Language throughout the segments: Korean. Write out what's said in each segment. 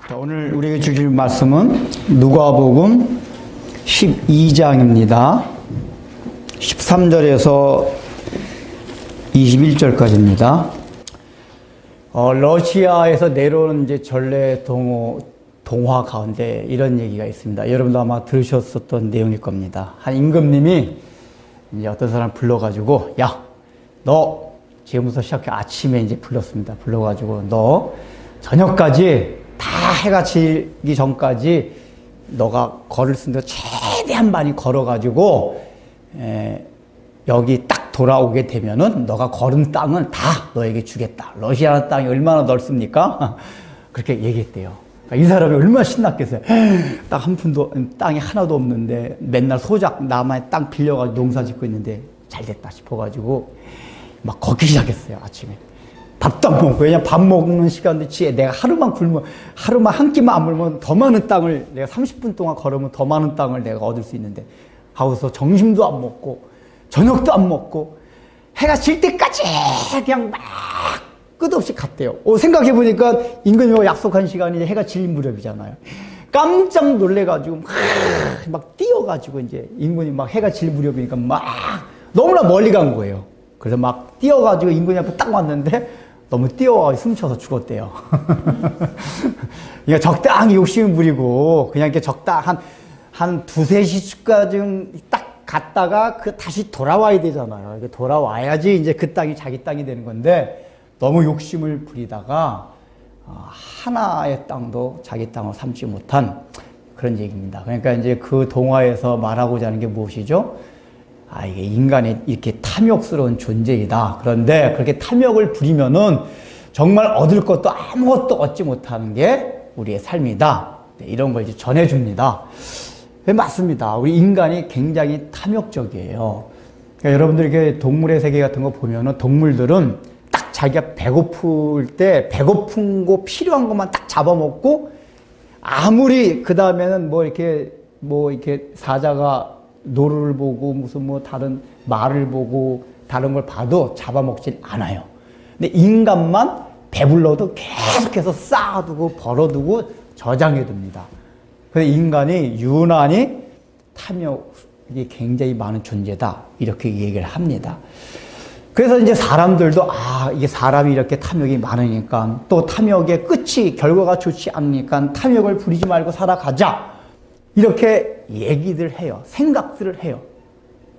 자, 오늘 우리에게 주실 말씀은 누가복음 12장입니다. 13절에서 21절까지입니다. 러시아에서 내려오는 이제 전래 동화 가운데 이런 얘기가 있습니다. 여러분도 아마 들으셨었던 내용일 겁니다. 한 임금님이 이제 어떤 사람 불러가지고, 야, 너 지금부터 시작해. 아침에 이제 불렀습니다. 불러가지고, 너 저녁까지 다 해가 지기 전까지 너가 걸을 수 있는 데 최대한 많이 걸어가지고 여기 딱 돌아오게 되면은 너가 걸은 땅은 다 너에게 주겠다. 러시아 땅이 얼마나 넓습니까? 그렇게 얘기했대요. 그러니까 이 사람이 얼마나 신났겠어요. 딱 한 푼도, 땅이 하나도 없는데 맨날 소작 남의 땅 빌려가지고 농사 짓고 있는데 잘 됐다 싶어가지고 막 걷기 시작했어요. 아침에. 밥도 안 먹고, 왜냐면 밥 먹는 시간도 지에 내가 하루만 굶으면, 하루만 한 끼만 안 물면 더 많은 땅을, 내가 30분 동안 걸으면 더 많은 땅을 내가 얻을 수 있는데, 하고서 점심도 안 먹고, 저녁도 안 먹고, 해가 질 때까지 그냥 막 끝없이 갔대요. 생각해보니까 임금님과 약속한 시간이 해가 질 무렵이잖아요. 깜짝 놀래가지고 막 뛰어가지고 이제 임금님 막 해가 질 무렵이니까 막 너무나 멀리 간 거예요. 그래서 막 뛰어가지고 임금님 앞에 딱 왔는데 너무 뛰어가지고 숨쳐서 죽었대요. 그러니까 적당히 욕심을 부리고 그냥 이렇게 한 두세 시까지 딱 갔다가 다시 돌아와야 되잖아요. 돌아와야지 이제 그 땅이 자기 땅이 되는 건데 너무 욕심을 부리다가 하나의 땅도 자기 땅으로 삼지 못한 그런 얘기입니다. 그러니까 이제 그 동화에서 말하고자 하는 게 무엇이죠? 이게 인간이 이렇게 탐욕스러운 존재이다. 그런데 그렇게 탐욕을 부리면은 정말 얻을 것도 아무것도 얻지 못하는 게 우리의 삶이다. 이런 걸 이제 전해줍니다. 맞습니다. 우리 인간이 굉장히 탐욕적이에요. 그러니까 여러분들 이렇게 동물의 세계 같은 거 보면은 동물들은 딱 자기가 배고플 때 배고픈 거 필요한 것만 딱 잡아먹고 아무리 그 다음에는 뭐 이렇게 사자가 노루를 보고 무슨 다른 말을 보고 다른 걸 봐도 잡아먹진 않아요. 근데 인간만 배불러도 계속해서 쌓아두고 벌어두고 저장해둡니다. 그래서 인간이 유난히 탐욕이 굉장히 많은 존재다. 이렇게 얘기를 합니다. 그래서 이제 사람들도 이게 사람이 이렇게 탐욕이 많으니까 또 탐욕의 끝이 결과가 좋지 않으니까 탐욕을 부리지 말고 살아가자. 이렇게 얘기들 해요. 생각들을 해요.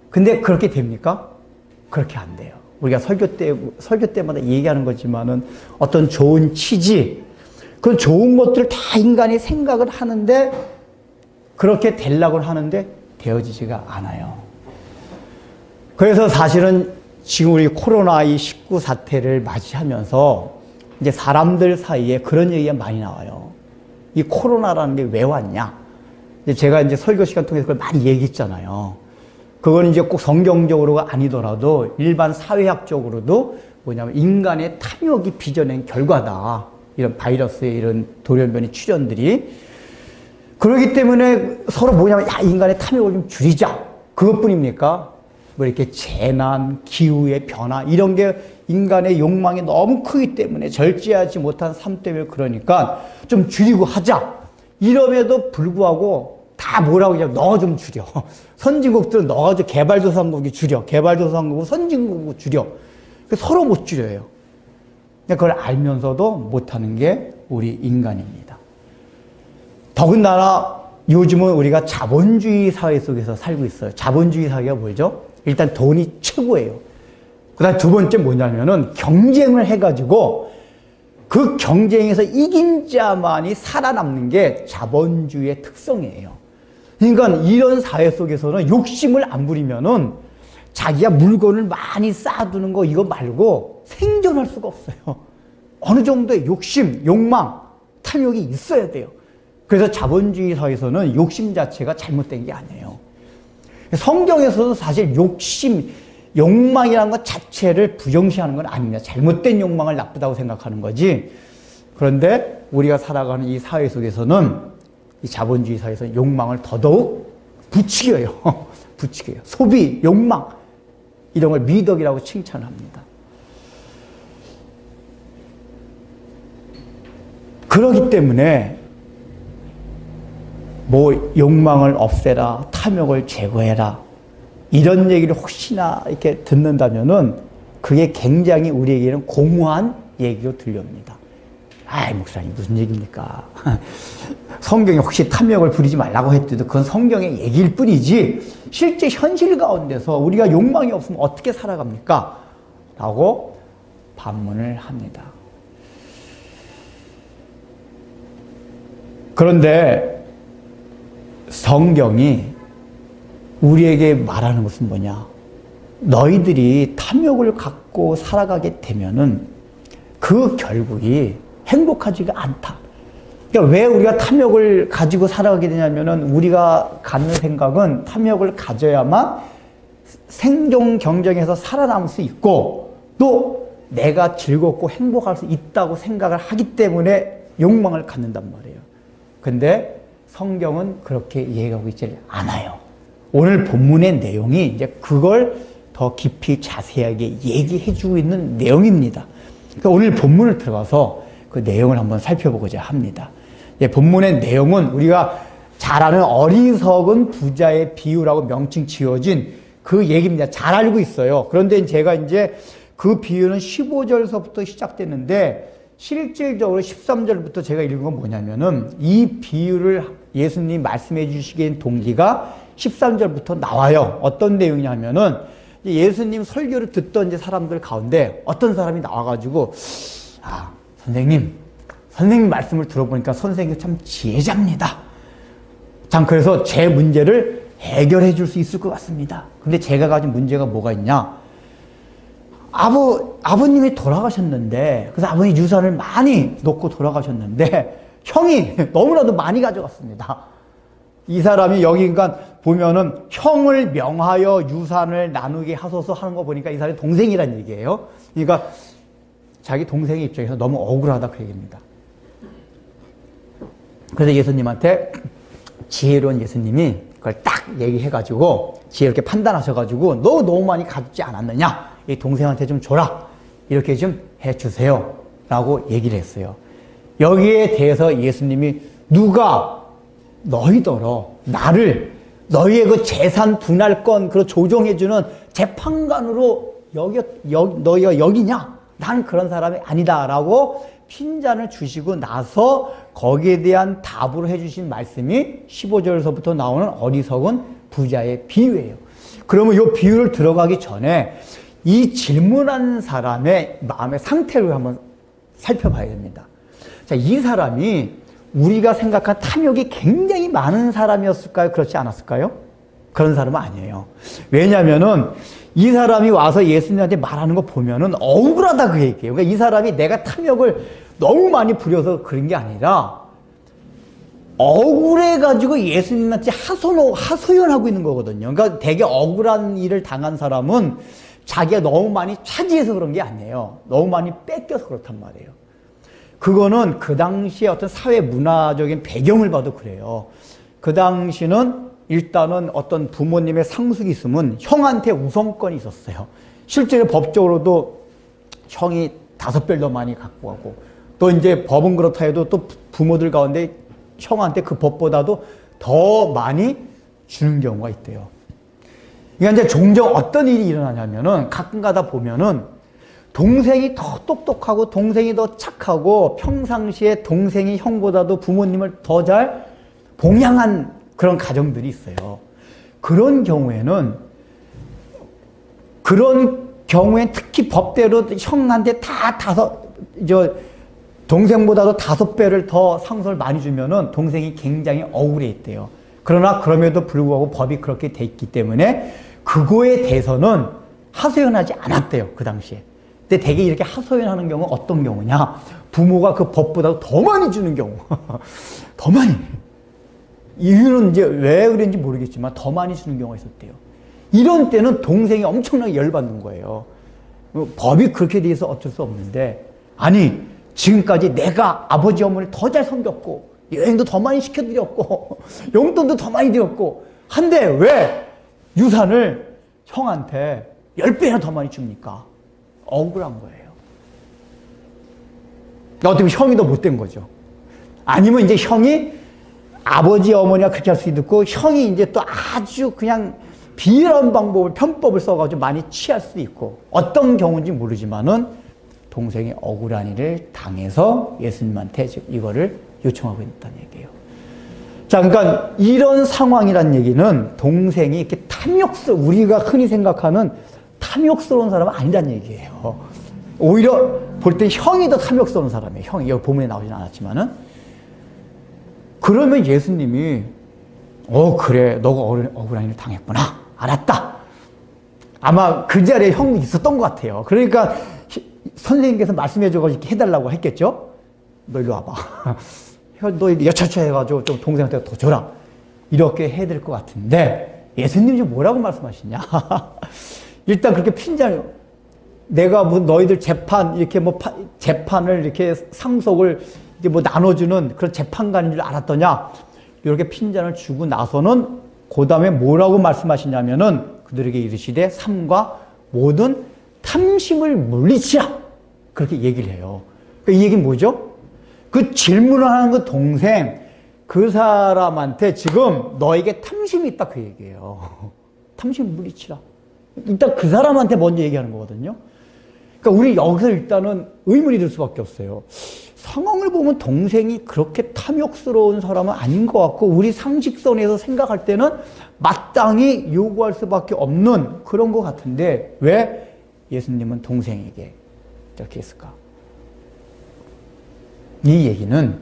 근데 그렇게 됩니까? 그렇게 안 돼요. 우리가 설교 때마다 얘기하는 거지만은 어떤 좋은 취지, 그런 좋은 것들을 다 인간이 생각을 하는데 그렇게 되려고 하는데 되어지지가 않아요. 그래서 사실은 지금 우리 코로나19 사태를 맞이하면서 이제 사람들 사이에 그런 얘기가 많이 나와요. 이 코로나라는 게 왜 왔냐? 제가 이제 설교 시간 통해서 그걸 많이 얘기했잖아요. 그건 이제 꼭 성경적으로가 아니더라도 일반 사회학적으로도 뭐냐면 인간의 탐욕이 빚어낸 결과다. 이런 바이러스의 이런 돌연변이 출현들이. 그렇기 때문에 서로 뭐냐면 인간의 탐욕을 좀 줄이자. 그것뿐입니까? 뭐 이렇게 재난, 기후의 변화 이런 게 인간의 욕망이 너무 크기 때문에 절제하지 못한 삶 때문에 그러니까 좀 줄이고 하자. 이럼에도 불구하고 다 뭐라고 하냐면 너 좀 줄여. 선진국들은 너가 좀 개발도상국이 줄여. 개발도상국은 선진국이 줄여. 서로 못 줄여요. 그걸 알면서도 못하는 게 우리 인간입니다. 더군다나 요즘은 우리가 자본주의 사회 속에서 살고 있어요. 자본주의 사회가 뭐죠? 일단 돈이 최고예요. 그 다음 두 번째 뭐냐면은 경쟁을 해가지고 그 경쟁에서 이긴 자만이 살아남는 게 자본주의의 특성이에요. 그러니까 이런 사회 속에서는 욕심을 안 부리면은 자기가 물건을 많이 쌓아두는 거 이거 말고 생존할 수가 없어요. 어느 정도의 욕심, 욕망, 탐욕이 있어야 돼요. 그래서 자본주의 사회에서는 욕심 자체가 잘못된 게 아니에요. 성경에서도 사실 욕망이라는 것 자체를 부정시하는 건 아닙니다. 잘못된 욕망을 나쁘다고 생각하는 거지. 그런데 우리가 살아가는 이 사회 속에서는 이 자본주의 사회에서 욕망을 더더욱 부추겨요. 부추겨요. 소비, 욕망 이런 걸 미덕이라고 칭찬합니다. 그렇기 때문에 뭐 욕망을 없애라, 탐욕을 제거해라, 이런 얘기를 혹시나 이렇게 듣는다면은 그게 굉장히 우리에게는 공허한 얘기로 들려옵니다. 아이, 목사님 무슨 얘기입니까? 성경에 혹시 탐욕을 부리지 말라고 했대도 그건 성경의 얘기일 뿐이지 실제 현실 가운데서 우리가 욕망이 없으면 어떻게 살아갑니까? 라고 반문을 합니다. 그런데 성경이 우리에게 말하는 것은 뭐냐? 너희들이 탐욕을 갖고 살아가게 되면은 그 결국이 행복하지가 않다. 그러니까 왜 우리가 탐욕을 가지고 살아가게 되냐면은 우리가 갖는 생각은 탐욕을 가져야만 생존 경쟁에서 살아남을 수 있고 또 내가 즐겁고 행복할 수 있다고 생각을 하기 때문에 욕망을 갖는단 말이에요. 근데 성경은 그렇게 이해하고 있지 않아요. 오늘 본문의 내용이 이제 그걸 더 깊이 자세하게 얘기해주고 있는 내용입니다. 그러니까 오늘 본문을 들어가서 그 내용을 한번 살펴보고자 합니다. 본문의 내용은 우리가 잘 아는 어리석은 부자의 비유라고 명칭 지어진 그 얘기입니다. 잘 알고 있어요. 그런데 제가 이제 그 비유는 15절서부터 시작됐는데 실질적으로 13절부터 제가 읽은 건 뭐냐면은 이 비유를 예수님 말씀해 주시기엔 동기가 13절부터 나와요. 어떤 내용이냐면은 예수님 설교를 듣던 이제 사람들 가운데 어떤 사람이 나와가지고 선생님 말씀을 들어보니까 선생님이 참 지혜자입니다. 참 그래서 제 문제를 해결해 줄 수 있을 것 같습니다. 근데 제가 가진 문제가 뭐가 있냐? 아버님이 돌아가셨는데 그래서 아버님 유산을 많이 놓고 돌아가셨는데 형이 너무나도 많이 가져갔습니다. 이 사람이 여기 그러니까 보면은 형을 명하여 유산을 나누게 하소서 하는 거 보니까 이 사람이 동생이란 얘기예요. 그러니까 자기 동생의 입장에서 너무 억울하다 그 얘기입니다. 그래서 예수님한테 지혜로운 예수님이 그걸 딱 얘기해가지고 지혜롭게 판단하셔가지고 너 너무 많이 가졌지 않았느냐? 이 동생한테 좀 줘라. 이렇게 좀 해주세요. 라고 얘기를 했어요. 여기에 대해서 예수님이 누가 너희더러 나를 너희의 그 재산 분할권 그 조정해주는 재판관으로 너희가 여기냐? 난 그런 사람이 아니다. 라고 핀잔을 주시고 나서 거기에 대한 답으로 해주신 말씀이 15절서부터 나오는 어리석은 부자의 비유예요. 그러면 이 비유를 들어가기 전에 이 질문한 사람의 마음의 상태를 한번 살펴봐야 됩니다. 자, 이 사람이 우리가 생각한 탐욕이 굉장히 많은 사람이었을까요? 그렇지 않았을까요? 그런 사람은 아니에요. 왜냐면은 이 사람이 와서 예수님한테 말하는 거 보면은 억울하다 그 얘기예요. 그러니까 이 사람이 내가 탐욕을 너무 많이 부려서 그런 게 아니라 억울해가지고 예수님한테 하소연하고 있는 거거든요. 그러니까 되게 억울한 일을 당한 사람은 자기가 너무 많이 차지해서 그런 게 아니에요. 너무 많이 뺏겨서 그렇단 말이에요. 그거는 그 당시에 어떤 사회 문화적인 배경을 봐도 그래요. 그 당시는 일단은 어떤 부모님의 상속이 있으면 형한테 우선권이 있었어요. 실제로 법적으로도 형이 5배를 더 많이 갖고 가고 또 이제 법은 그렇다 해도 또 부모들 가운데 형한테 그 법보다도 더 많이 주는 경우가 있대요. 그러니까 이제 종종 어떤 일이 일어나냐면은 가끔 가다 보면은 동생이 더 똑똑하고 동생이 더 착하고 평상시에 동생이 형보다도 부모님을 더 잘 봉양한 그런 가정들이 있어요. 그런 경우에는 특히 법대로 형한테 동생보다도 5배를 더 상속을 많이 주면은 동생이 굉장히 억울해 있대요. 그러나 그럼에도 불구하고 법이 그렇게 돼 있기 때문에 그거에 대해서는 하소연하지 않았대요. 그 당시에. 근데 되게 이렇게 하소연하는 경우는 어떤 경우냐? 부모가 그 법보다 더 많이 주는 경우. 더 많이. 이유는 이제 왜 그런지 모르겠지만 더 많이 주는 경우가 있었대요. 이런 때는 동생이 엄청나게 열받는 거예요. 법이 그렇게 돼 있어 어쩔 수 없는데 아니 지금까지 내가 아버지 어머니를 더 잘 섬겼고 여행도 더 많이 시켜드렸고 용돈도 더 많이 드렸고 한데 왜 유산을 형한테 10배나 더 많이 줍니까? 억울한 거예요. 어떻게 보면 형이 더 못된 거죠. 아니면 이제 형이 아버지, 어머니가 그렇게 할 수 있고, 형이 이제 또 아주 그냥 비열한 방법을, 편법을 써가지고 많이 취할 수도 있고, 어떤 경우인지 모르지만은 동생이 억울한 일을 당해서 예수님한테 지금 이거를 요청하고 있다는 얘기예요. 자, 그러니까 이런 상황이란 얘기는 동생이 이렇게 우리가 흔히 생각하는 탐욕스러운 사람은 아니란 얘기예요. 오히려 볼 땐 형이 더 탐욕스러운 사람이에요. 형이. 여기 본문에 나오진 않았지만은. 그러면 예수님이, 그래. 너가 억울한 일을 당했구나. 알았다. 아마 그 자리에 형이 있었던 것 같아요. 그러니까 선생님께서 말씀해줘가지고 이렇게 해달라고 했겠죠? 너 일로 와봐. 너 여차차 해가지고 좀 동생한테 더 줘라. 이렇게 해야 될 것 같은데, 예수님이 뭐라고 말씀하시냐? 일단 그렇게 내가 뭐 너희들 이렇게 재판을 이렇게 상속을 이제 뭐 나눠주는 그런 재판관인 줄 알았더냐? 이렇게 핀잔을 주고 나서는 그 다음에 뭐라고 말씀하시냐면은 그들에게 이르시되 삼가 모든 탐심을 물리치라. 그렇게 얘기를 해요. 이 얘기는 뭐죠? 그 질문을 하는 그 동생, 그 사람한테 지금 너에게 탐심이 있다 그 얘기예요. 탐심을 물리치라. 일단 그 사람한테 먼저 얘기하는 거거든요. 그러니까 우리 여기서 일단은 의문이 들 수밖에 없어요. 상황을 보면 동생이 그렇게 탐욕스러운 사람은 아닌 것 같고, 우리 상식선에서 생각할 때는 마땅히 요구할 수밖에 없는 그런 것 같은데, 왜 예수님은 동생에게 이렇게 했을까? 이 얘기는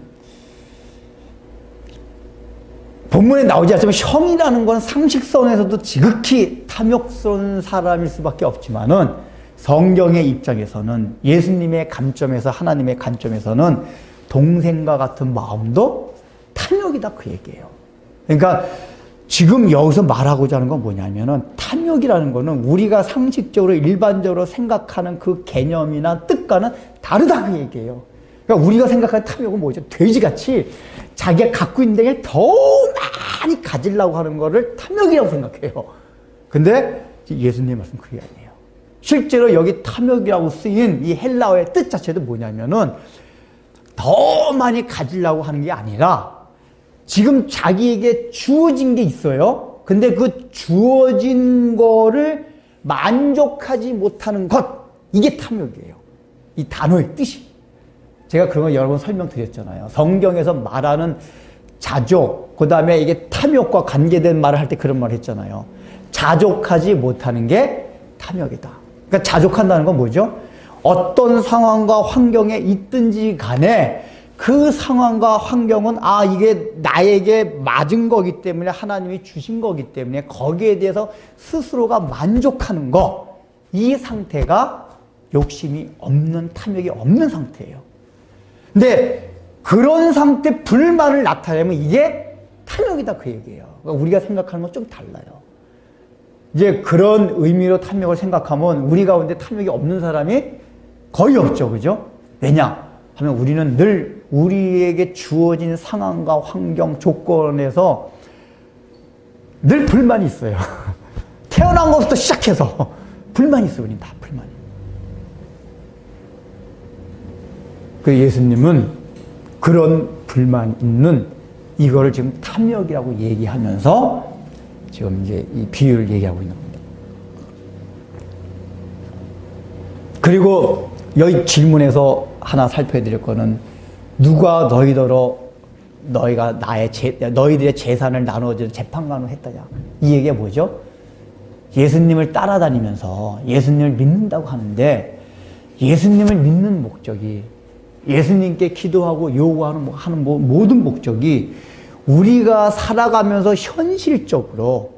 본문에 나오지 않지만 형이라는 건 상식선에서도 지극히 탐욕스러운 사람일 수밖에 없지만은 성경의 입장에서는, 예수님의 관점에서, 하나님의 관점에서는 동생과 같은 마음도 탐욕이다 그 얘기예요. 그러니까 지금 여기서 말하고자 하는 건 뭐냐면은, 탐욕이라는 거는 우리가 상식적으로 일반적으로 생각하는 그 개념이나 뜻과는 다르다 그 얘기예요. 그러니까 우리가 생각하는 탐욕은 뭐죠? 돼지같이 자기가 갖고 있는 게 더 많이 가지려고 하는 거를 탐욕이라고 생각해요. 근데 예수님 말씀 그게 아니에요. 실제로 여기 탐욕이라고 쓰인 이 헬라어의 뜻 자체도 뭐냐면은, 더 많이 가지려고 하는 게 아니라 지금 자기에게 주어진 게 있어요. 근데 그 주어진 거를 만족하지 못하는 것, 이게 탐욕이에요. 이 단어의 뜻이. 제가 그런 거 여러 번 설명드렸잖아요. 성경에서 말하는 자족, 그 다음에 이게 탐욕과 관계된 말을 할 때 그런 말을 했잖아요. 자족하지 못하는 게 탐욕이다. 그러니까 자족한다는 건 뭐죠? 어떤 상황과 환경에 있든지 간에 그 상황과 환경은 이게 나에게 맞은 거기 때문에, 하나님이 주신 거기 때문에 거기에 대해서 스스로가 만족하는 거, 이 상태가 욕심이 없는, 탐욕이 없는 상태예요. 근데 그런 상태 불만을 나타내면 이게 탐욕이다 그 얘기예요. 그러니까 우리가 생각하는 건 좀 달라요. 이제 그런 의미로 탐욕을 생각하면 우리 가운데 탐욕이 없는 사람이 거의 없죠. 그죠? 왜냐 하면 우리는 늘 우리에게 주어진 상황과 환경, 조건에서 늘 불만이 있어요. 태어난 것부터 시작해서 불만이 있어요. 우리는 다 불만이. 그 예수님은 그런 불만 있는 이거를 지금 탐욕이라고 얘기하면서 지금 이제 이 비유를 얘기하고 있는 겁니다. 그리고 여기 질문에서 하나 살펴야 될 거는, 누가 너희들의 재산을 나누어지는 재판관을 했다냐. 이 얘기가 뭐죠? 예수님을 따라다니면서 예수님을 믿는다고 하는데, 예수님을 믿는 목적이, 예수님께 기도하고 요구하는 모든 목적이 우리가 살아가면서 현실적으로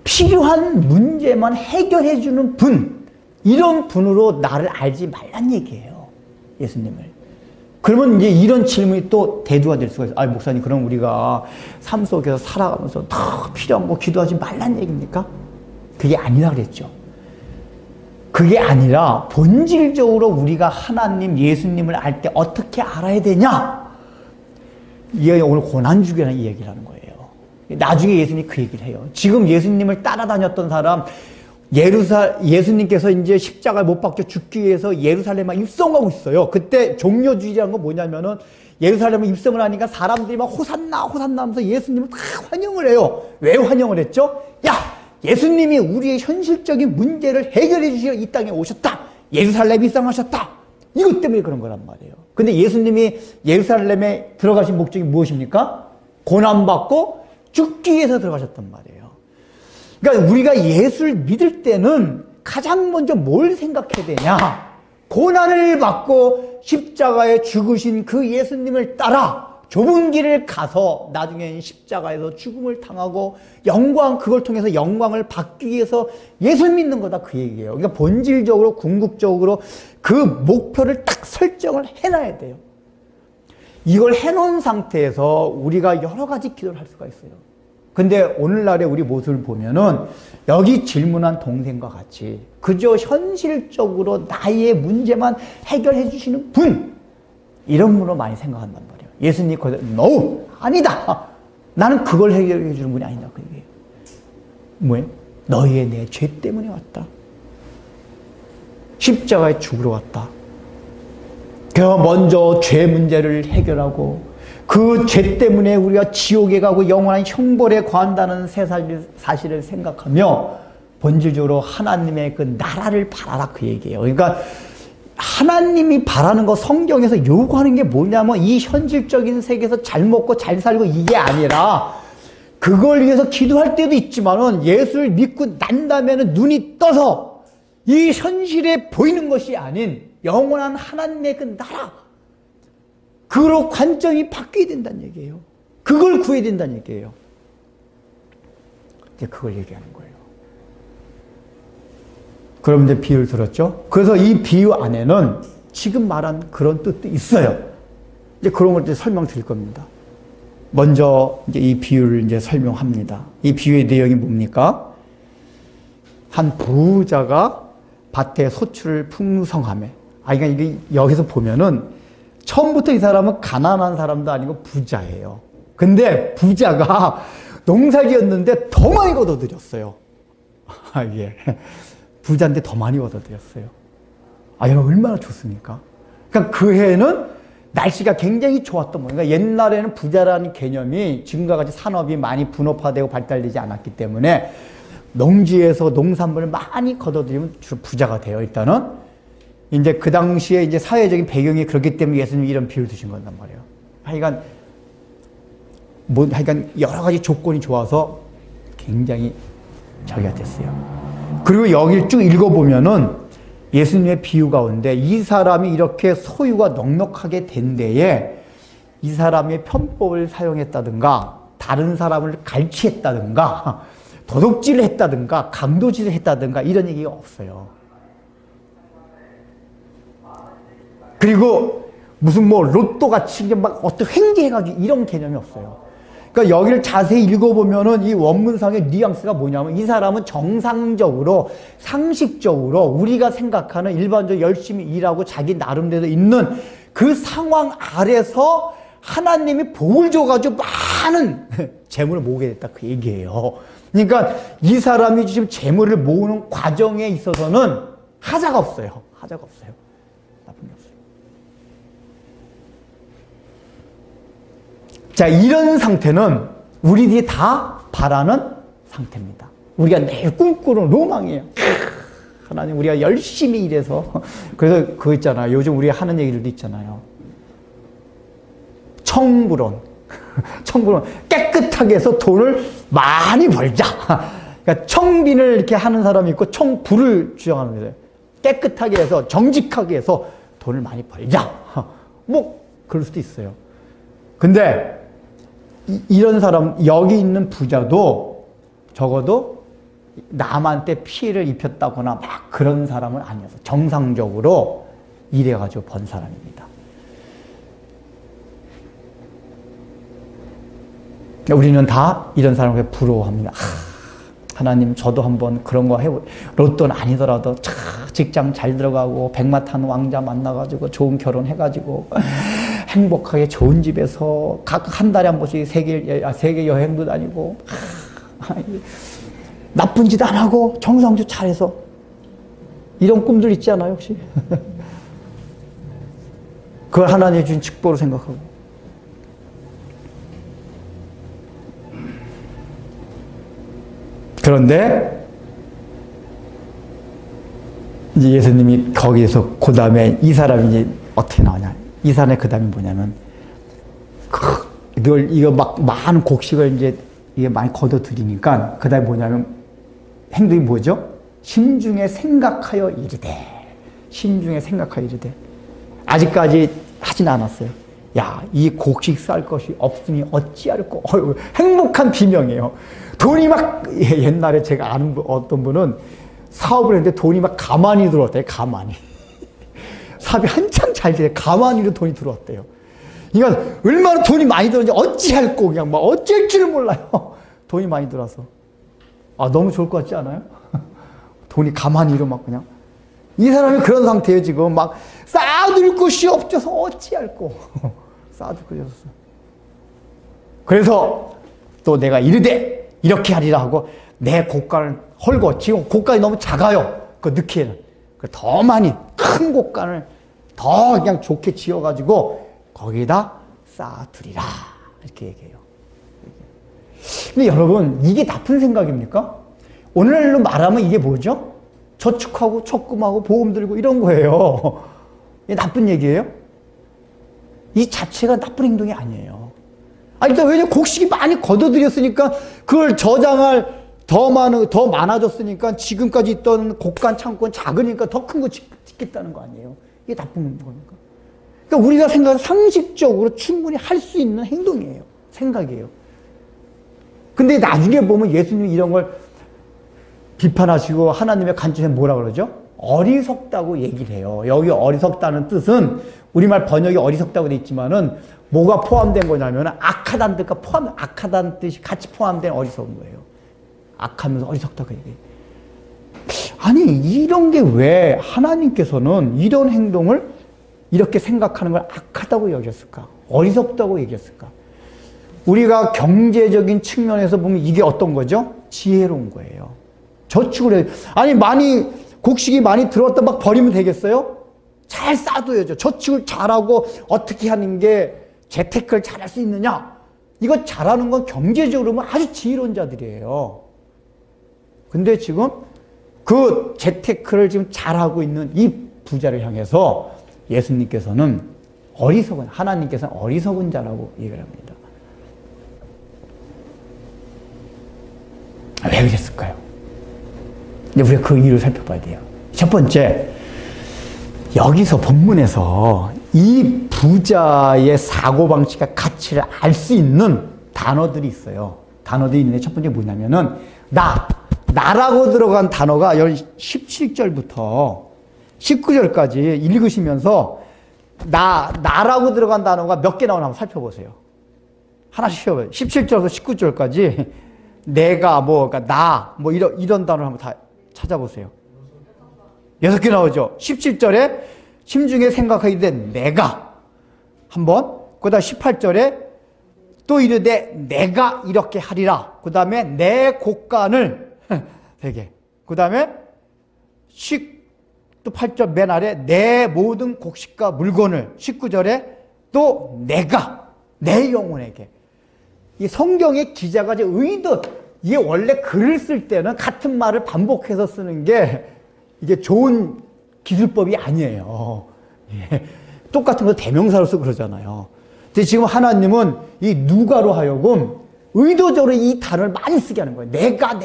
필요한 문제만 해결해주는 분, 이런 분으로 나를 알지 말란 얘기예요. 예수님을. 그러면 이제 이런 질문이 또 대두가 될 수가 있어요. 목사님, 그럼 우리가 삶 속에서 살아가면서 다 필요한 거 기도하지 말란 얘기입니까? 그게 아니라 그랬죠. 그게 아니라 본질적으로 우리가 하나님, 예수님을 알 때 어떻게 알아야 되냐? 이게 오늘 고난주기라는 이 얘기를 하는 거예요. 나중에 예수님이 그 얘기를 해요. 지금 예수님을 따라다녔던 사람, 예수님께서 이제 십자가에 못 박혀 죽기 위해서 예루살렘에 입성하고 있어요. 그때 종려주의라는 건 뭐냐면은 예루살렘에 입성을 하니까 사람들이 막 호산나 호산나 하면서 예수님을 다 환영을 해요. 왜 환영을 했죠? 야, 예수님이 우리의 현실적인 문제를 해결해 주시러 이 땅에 오셨다. 예루살렘에 입성하셨다. 이것 때문에 그런 거란 말이에요. 근데 예수님이 예루살렘에 들어가신 목적이 무엇입니까? 고난받고 죽기 위해서 들어가셨단 말이에요. 그러니까 우리가 예수를 믿을 때는 가장 먼저 뭘 생각해야 되냐? 고난을 받고 십자가에 죽으신 그 예수님을 따라 좁은 길을 가서 나중엔 십자가에서 죽음을 당하고 그걸 통해서 영광을 받기 위해서 예수를 믿는 거다, 그 얘기예요. 그러니까 본질적으로 궁극적으로 그 목표를 딱 설정을 해놔야 돼요. 이걸 해놓은 상태에서 우리가 여러 가지 기도를 할 수가 있어요. 근데 오늘날의 우리 모습을 보면은 여기 질문한 동생과 같이 그저 현실적으로 나의 문제만 해결해 주시는 분, 이런 분으로 많이 생각한단 말이에요. 예수님 거기서 no, 아니다. 나는 그걸 해결해 주는 분이 아니다, 그 얘기예요. 뭐예요? 너희의 내 죄 때문에 왔다. 십자가에 죽으러 왔다. 그래서 먼저 죄 문제를 해결하고 그 죄 때문에 우리가 지옥에 가고 영원한 형벌에 관한다는 사실을 생각하며 본질적으로 하나님의 그 나라를 바라라, 그 얘기예요. 그러니까 하나님이 바라는 거, 성경에서 요구하는 게 뭐냐면 이 현실적인 세계에서 잘 먹고 잘 살고 이게 아니라 그걸 위해서 기도할 때도 있지만은 예수를 믿고 난 다음에는 눈이 떠서 이 현실에 보이는 것이 아닌 영원한 하나님의 그 나라, 그로 관점이 바뀌어야 된다는 얘기예요. 그걸 구해야 된다는 얘기예요. 이제 그걸 얘기하는 거예요. 그럼 이제 비유를 들었죠? 그래서 이 비유 안에는 지금 말한 그런 뜻도 있어요. 이제 그런 걸 이제 설명드릴 겁니다. 먼저 이제 이 비유를 이제 설명합니다. 이 비유의 내용이 뭡니까? 한 부자가 밭에 소출을 풍성하며, 그러니까 이게 여기서 보면은 처음부터 이 사람은 가난한 사람도 아니고 부자예요. 근데 부자가 농사지었는데 더 많이 얻어들였어요. 예. 부자인데 더 많이 얻어들였어요. 이거 얼마나 좋습니까? 그러니까 그 해에는 날씨가 굉장히 좋았던 거예요. 그러니까 옛날에는 부자라는 개념이 지금과 같이 산업이 많이 분업화되고 발달되지 않았기 때문에 농지에서 농산물을 많이 거둬들이면 주로 부자가 돼요, 일단은. 이제 그 당시에 이제 사회적인 배경이 그렇기 때문에 예수님이 이런 비유를 두신 거란 말이에요. 하여간 여러 가지 조건이 좋아서 굉장히 저기가 됐어요. 그리고 여기를 쭉 읽어보면은 예수님의 비유 가운데 이 사람이 이렇게 소유가 넉넉하게 된 데에 이 사람의 편법을 사용했다든가 다른 사람을 갈취했다든가 도둑질을 했다든가 강도질을 했다든가 이런 얘기가 없어요. 그리고 무슨 뭐 로또 같이 막 어떤 횡재해가지고 이런 개념이 없어요. 그러니까 여기를 자세히 읽어보면은 이 원문상의 뉘앙스가 뭐냐면 이 사람은 정상적으로 상식적으로 우리가 생각하는 일반적으로 열심히 일하고 자기 나름대로 있는 그 상황 아래서 하나님이 복을 줘가지고 많은 재물을 모으게 됐다, 그 얘기예요. 그러니까 이 사람이 지금 재물을 모으는 과정에 있어서는 하자가 없어요. 하자가 없어요. 나쁜 게 없어요. 자, 이런 상태는 우리들이 다 바라는 상태입니다. 우리가 매일 꿈꾸는 로망이에요. 하나님, 우리가 열심히 일해서. 그래서 그거 있잖아요. 요즘 우리가 하는 얘기들도 있잖아요. 청불원. 청불원. 깨끗하게 해서 돈을 많이 벌자. 그러니까 청빈을 이렇게 하는 사람이 있고 청불을 주장하는 거예요. 깨끗하게 해서 정직하게 해서 돈을 많이 벌자. 뭐 그럴 수도 있어요. 근데 이런 사람, 여기 있는 부자도 적어도 남한테 피해를 입혔다거나 막 그런 사람은 아니어서 정상적으로 일해가지고 번 사람입니다. 우리는 다 이런 사람을 부러워합니다. 하나님, 저도 한번 그런 거 해보, 로또는 아니더라도 직장 잘 들어가고 백마 탄 왕자 만나가지고 좋은 결혼 해가지고 행복하게 좋은 집에서 각 한 달에 한 번씩 세계 여행도 다니고 나쁜 짓 안 하고 정상주 잘해서 이런 꿈들 있지 않아요, 혹시? 그걸 하나님이 준 축복으로 생각하고. 그런데 이제 예수님이 거기에서 그 다음에 이 사람이 이제 어떻게 나오냐. 이 사람의 그 다음에 뭐냐면 늘 이거 막 많은 곡식을 이제 이게 많이 거둬들이니까 그 다음에 뭐냐면 행동이 뭐죠? 심중에 생각하여 이르되. 심중에 생각하여 이르되. 아직까지 하진 않았어요. 야, 이 곡식 쌀 것이 없으니 어찌할꼬. 행복한 비명이에요. 돈이 막 옛날에 제가 아는 어떤 분은 사업을 했는데 돈이 막 가만히 들어왔대요. 가만히. 사업이 한참 잘 돼. 가만히로 돈이 들어왔대요. 그러니까 얼마나 돈이 많이 들었는지 어찌할꼬 그냥 막 어쩔 줄을 몰라요. 돈이 많이 들어서. 아, 너무 좋을 것 같지 않아요? 돈이 가만히로 막 그냥. 이 사람이 그런 상태예요, 지금. 막 쌓아둘 곳이 없어서 어찌할꼬. 쌓아둘 곳이 없어. 그래서 또 내가 이르되 이렇게 하리라 하고 내 곡간을 헐고, 지금 곡간이 너무 작아요. 그 넣기에는. 더 많이 큰 곡간을 더 그냥 좋게 지어가지고 거기에다 쌓아두리라. 이렇게 얘기해요. 근데 여러분, 이게 나쁜 생각입니까? 오늘날로 말하면 이게 뭐죠? 저축하고 적금하고 보험 들고 이런 거예요. 이게 나쁜 얘기예요? 이 자체가 나쁜 행동이 아니에요. 아니, 그러니까 왜냐면 곡식이 많이 걷어들였으니까 그걸 저장할 더 많아졌으니까 지금까지 있던 곡간 창고는 작으니까 더 큰 거 짓겠다는 거 아니에요. 이게 나쁜 겁니까? 그러니까 우리가 생각해서 상식적으로 충분히 할 수 있는 행동이에요. 생각이에요. 근데 나중에 보면 예수님이 이런 걸 비판하시고 하나님의 관점에 뭐라 그러죠? 어리석다고 얘기를 해요. 여기 어리석다는 뜻은 우리말 번역이 어리석다고 돼 있지만은 뭐가 포함된 거냐면 악하다는 뜻과 악하다는 뜻이 같이 포함된 어리석은 거예요. 악하면서 어리석다고 얘기해요. 아니, 이런 게 왜 하나님께서는 이런 행동을 이렇게 생각하는 걸 악하다고 여겼을까? 어리석다고 얘기했을까? 우리가 경제적인 측면에서 보면 이게 어떤 거죠? 지혜로운 거예요. 저축을 해요. 아니, 곡식이 많이 들어왔다 막 버리면 되겠어요? 잘 쌓아둬야죠. 저축을 잘하고 어떻게 하는 게 재테크를 잘할 수 있느냐? 이거 잘하는 건 경제적으로 보면 아주 지혜로운 자들이에요. 근데 지금 그 재테크를 지금 잘하고 있는 이 부자를 향해서 예수님께서는 하나님께서는 어리석은 자라고 얘기를 합니다. 왜 그랬을까요? 근데 우리가 그 이유를 살펴봐야 돼요. 첫 번째, 여기서 본문에서 이 부자의 사고방식과 가치를 알 수 있는 단어들이 있어요. 단어들이 있는데 첫 번째 뭐냐면은 나라고 들어간 단어가 17절부터 19절까지 읽으시면서 나라고 들어간 단어가 몇 개 나오나 한번 살펴보세요. 하나씩 쉬어봐요. 17절부터 19절까지 내가 그러니까 이런 단어를 한번 다 찾아보세요. 6개 나오죠. 17절에 심중에 생각하게 된 내가 한번, 그 다음 18절에 또 이르되 내가 이렇게 하리라. 그 다음에 내 곡간을 되게. 그 다음에 또 8절 맨 아래 내 모든 곡식과 물건을 19절에 또 내가 내 영혼에게. 이 성경의 기자가 이제 이게 원래 글을 쓸 때는 같은 말을 반복해서 쓰는 게 이게 좋은 기술법이 아니에요. 예. 똑같은 거 대명사로 쓰고 그러잖아요. 근데 지금 하나님은 이 누가로 하여금 의도적으로 이 단어를 많이 쓰게 하는 거예요. 내가.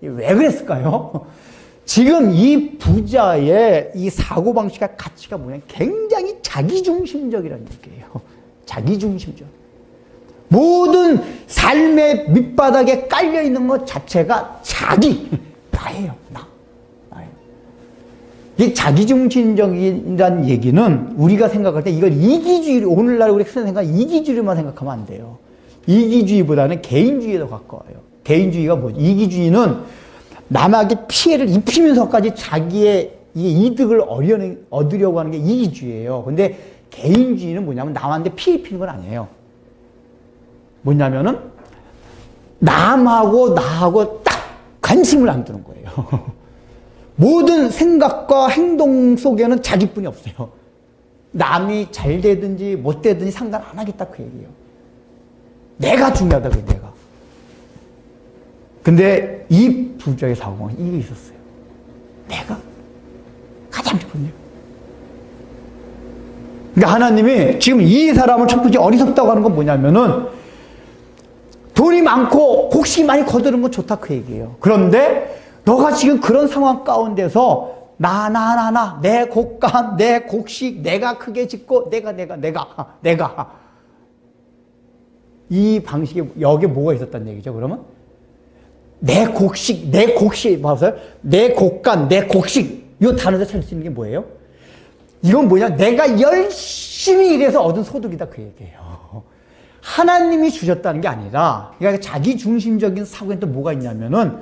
왜 그랬을까요? 지금 이 부자의 이 사고방식과 가치가 뭐냐? 굉장히 자기중심적이라는 얘기예요. 자기중심적. 모든 삶의 밑바닥에 깔려있는 것 자체가 나예요. 나예요. 이 자기중심적이라는 얘기는 우리가 생각할 때 이걸 오늘날 우리 생각 이기주의만 생각하면 안 돼요. 이기주의보다는 개인주의에 더 가까워요. 개인주의가 뭐지? 이기주의는 남에게 피해를 입히면서까지 자기의 이득을 얻으려고 하는 게 이기주의예요. 근데 개인주의는 뭐냐면 남한테 피해 입히는 건 아니에요. 뭐냐면은 남하고 나하고 딱 관심을 안 두는 거예요. 모든 생각과 행동 속에는 자기뿐이 없어요. 남이 잘 되든지 못 되든지 상관 안 하겠다 그 얘기예요. 내가 중요하다고 내가. 근데 이 부자의 사고가 이게 있었어요. 내가 가장 좋은요. 그러니까 하나님이 지금 이 사람을 첫 번째 어리석다고 하는 건 뭐냐면은 돈이 많고 곡식이 많이 거두는 건 좋다 그 얘기예요. 그런데 너가 지금 그런 상황 가운데서 내 곡간, 내 곡식, 내가 크게 짓고 내가 이 방식에 여기에 뭐가 있었단 얘기죠? 그러면 내 곡식 봐보세요. 내 곡간, 내 곡식 이 단어에서 찾을 수 있는 게 뭐예요? 이건 뭐냐? 내가 열심히 일해서 얻은 소득이다 그 얘기예요. 하나님이 주셨다는 게 아니라, 그러니까 자기 중심적인 사고에 또 뭐가 있냐면은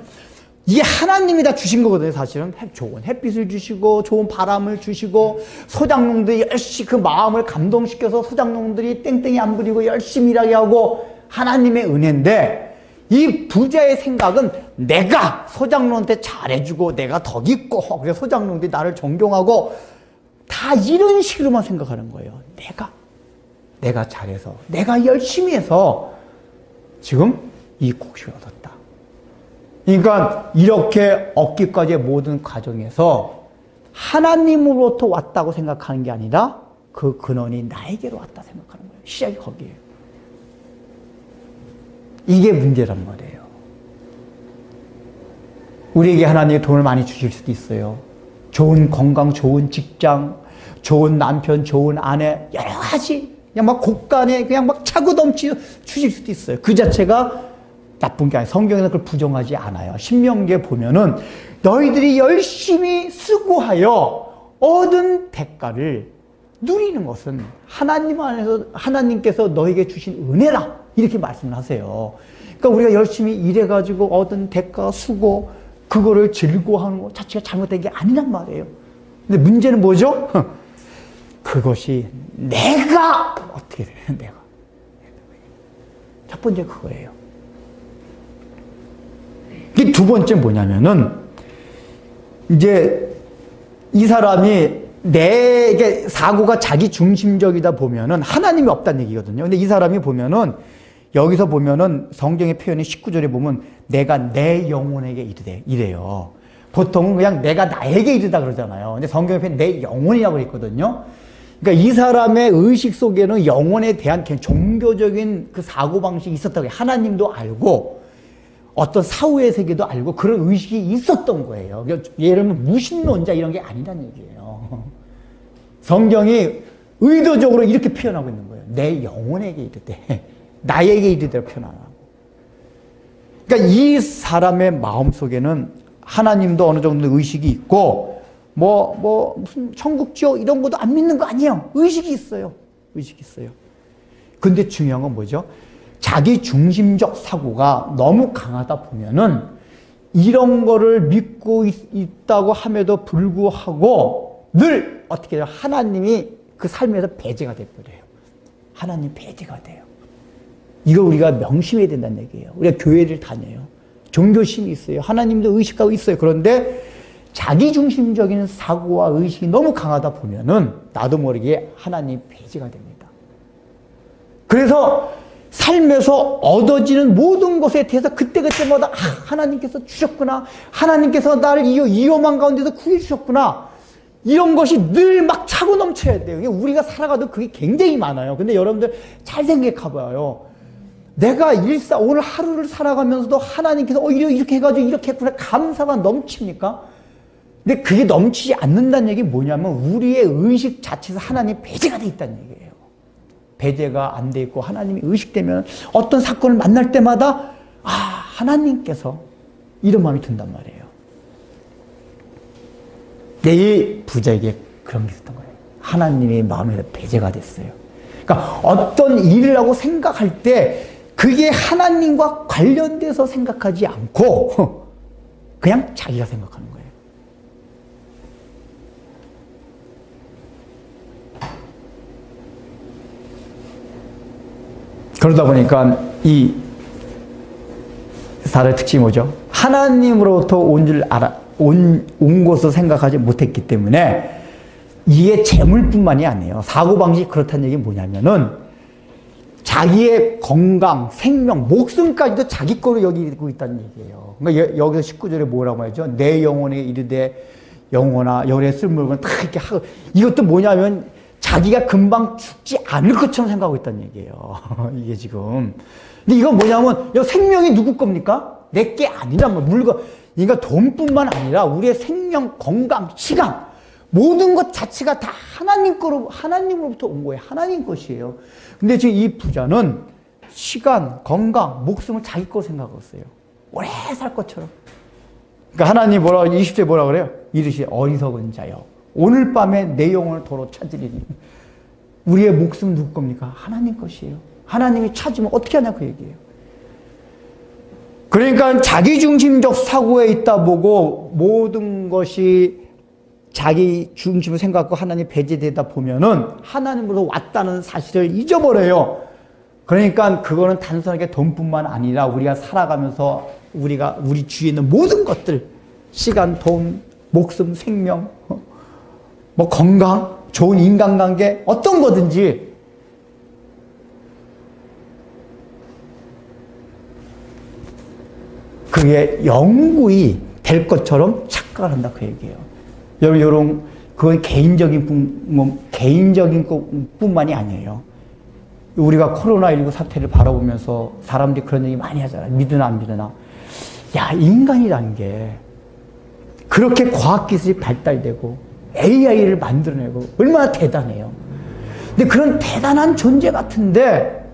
이게 하나님이 다 주신 거거든요. 사실은 좋은 햇빛을 주시고 좋은 바람을 주시고 소작농들이 열심히 그 마음을 감동시켜서 소작농들이 땡땡이 안 부리고 열심히 일하게 하고 하나님의 은혜인데, 이 부자의 생각은 내가 소작농한테 잘해주고 내가 덕 있고 그래서 소작농들이 나를 존경하고 다 이런 식으로만 생각하는 거예요. 내가 잘해서 내가 열심히 해서 지금 이 곡식을 얻었다. 그러니까 이렇게 얻기까지의 모든 과정에서 하나님으로부터 왔다고 생각하는 게 아니라 그 근원이 나에게로 왔다 생각하는 거예요. 시작이 거기에요. 이게 문제란 말이에요. 우리에게 하나님이 돈을 많이 주실 수도 있어요. 좋은 건강, 좋은 직장, 좋은 남편, 좋은 아내, 여러 가지 그냥 막 곳간에 그냥 막 차고 넘치 주실 수도 있어요. 그 자체가 나쁜 게 아니에요. 성경에는 그걸 부정하지 않아요. 신명기에 보면은 너희들이 열심히 수고하여 얻은 대가를 누리는 것은 하나님 안에서 하나님께서 너에게 주신 은혜라 이렇게 말씀을 하세요. 그러니까 우리가 열심히 일해가지고 얻은 대가, 수고 그거를 즐거워하는 것 자체가 잘못된 게 아니란 말이에요. 근데 문제는 뭐죠? 그것이 내가 어떻게 돼요? 내가. 첫 번째 그거예요. 이 두 번째 뭐냐면은 이제 이 사람이 내게 사고가 자기 중심적이다 보면은 하나님이 없다는 얘기거든요. 근데 이 사람이 보면은 여기서 보면은 성경의 표현이 19절에 보면 내가 내 영혼에게 이래요. 보통은 그냥 내가 나에게 이르다 그러잖아요. 근데 성경의 표현 내 영혼이라고 했거든요. 그러니까 이 사람의 의식 속에는 영혼에 대한 그냥 종교적인 그 사고방식이 있었다고 해요. 하나님도 알고 어떤 사후의 세계도 알고 그런 의식이 있었던 거예요. 예를 들면 무신론자 이런 게 아니라는 얘기예요. 성경이 의도적으로 이렇게 표현하고 있는 거예요. 내 영혼에게 이르되 나에게 이르되 표현 안 하고. 그러니까 이 사람의 마음속에는 하나님도 어느 정도 의식이 있고 무슨 천국지옥 이런 것도 안 믿는 거 아니에요. 의식이 있어요. 의식이 있어요. 근데 중요한 건 뭐죠? 자기 중심적 사고가 너무 강하다 보면은 이런 거를 믿고 있다고 함에도 불구하고 늘 어떻게 해요? 하나님이 그 삶에서 배제가 돼버려요. 하나님 배제가 돼요. 이거 우리가 명심해야 된다는 얘기예요. 우리가 교회를 다녀요. 종교심이 있어요. 하나님도 의식하고 있어요. 그런데 자기 중심적인 사고와 의식이 너무 강하다 보면은 나도 모르게 하나님 배제가 됩니다. 그래서 삶에서 얻어지는 모든 것에 대해서 그때그때마다 하나님께서 주셨구나. 하나님께서 나를 이 위험한 가운데서 구해주셨구나. 이런 것이 늘 막 차고 넘쳐야 돼요. 우리가 살아가도 그게 굉장히 많아요. 근데 여러분들 잘 생각해봐요. 내가 오늘 하루를 살아가면서도 하나님께서 이렇게 해가지고 이렇게 했구나. 감사가 넘칩니까? 근데 그게 넘치지 않는다는 얘기 뭐냐면 우리의 의식 자체에서 하나님 배제가 돼 있다는 얘기예요. 배제가 안 돼 있고 하나님이 의식되면 어떤 사건을 만날 때마다 하나님께서 이런 마음이 든단 말이에요. 이 부자에게 그런 게 있었던 거예요. 하나님의 마음에 배제가 됐어요. 그러니까 어떤 일을 하고 생각할 때 그게 하나님과 관련돼서 생각하지 않고 그냥 자기가 생각하는 거예요. 그러다 보니까 이 사람의 특징이 뭐죠? 하나님으로부터 온 것으로 생각하지 못했기 때문에 이게 재물뿐만이 아니에요. 사고방식이 그렇다는 얘기는 뭐냐면은 자기의 건강, 생명, 목숨까지도 자기 거로 여기고 있다는 얘기예요. 그러니까 여기서 19절에 뭐라고 하죠? 내 영혼에 이르되 영혼아 열에 쓸모를 다 이렇게 하고, 이것도 뭐냐면 자기가 금방 죽지 않을 것처럼 생각하고 있다는 얘기예요. 이게 지금. 근데 이건 뭐냐면 생명이 누구 겁니까? 내게 아니란 말. 물건, 그러니까 돈뿐만 아니라 우리의 생명, 건강, 시간, 모든 것 자체가 다 하나님으로부터 온 거예요. 하나님 것이에요. 근데 지금 이 부자는 시간, 건강, 목숨을 자기 거로 생각하고 있어요. 오래 살 것처럼. 그러니까 하나님 20절 뭐라 그래요? 이르시 어리석은 자여. 오늘 밤에 내 영혼을 도로 찾으리니. 우리의 목숨은 누구 겁니까? 하나님 것이에요. 하나님이 찾으면 어떻게 하냐 그 얘기예요. 그러니까 자기중심적 사고에 있다 보고 모든 것이 자기 중심을 생각하고 하나님 배제되다 보면은 하나님으로 왔다는 사실을 잊어버려요. 그러니까 그거는 단순하게 돈뿐만 아니라 우리가 살아가면서 우리 주위에 있는 모든 것들, 시간, 돈, 목숨, 생명, 뭐 건강, 좋은 인간관계, 어떤 거든지 그게 영구히 될 것처럼 착각을 한다 그 얘기예요. 여러분, 그건 개인적인 뿐만이 아니에요. 우리가 코로나19 사태를 바라보면서 사람들이 그런 얘기 많이 하잖아요. 믿으나 안 믿으나. 야, 인간이라는 게 그렇게 과학기술이 발달되고 AI를 만들어내고 얼마나 대단해요. 근데 그런 대단한 존재 같은데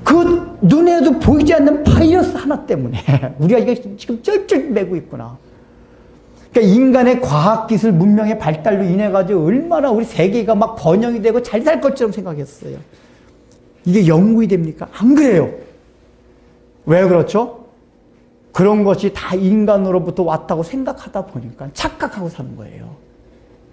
그 눈에도 보이지 않는 바이러스 하나 때문에 우리가 이게 지금 쩔쩔매고 있구나. 그러니까 인간의 과학기술 문명의 발달로 인해 가지고 얼마나 우리 세계가 막 번영이 되고 잘 살 것처럼 생각했어요. 이게 영구히 됩니까? 안 그래요. 왜 그렇죠? 그런 것이 다 인간으로부터 왔다고 생각하다 보니까 착각하고 사는 거예요.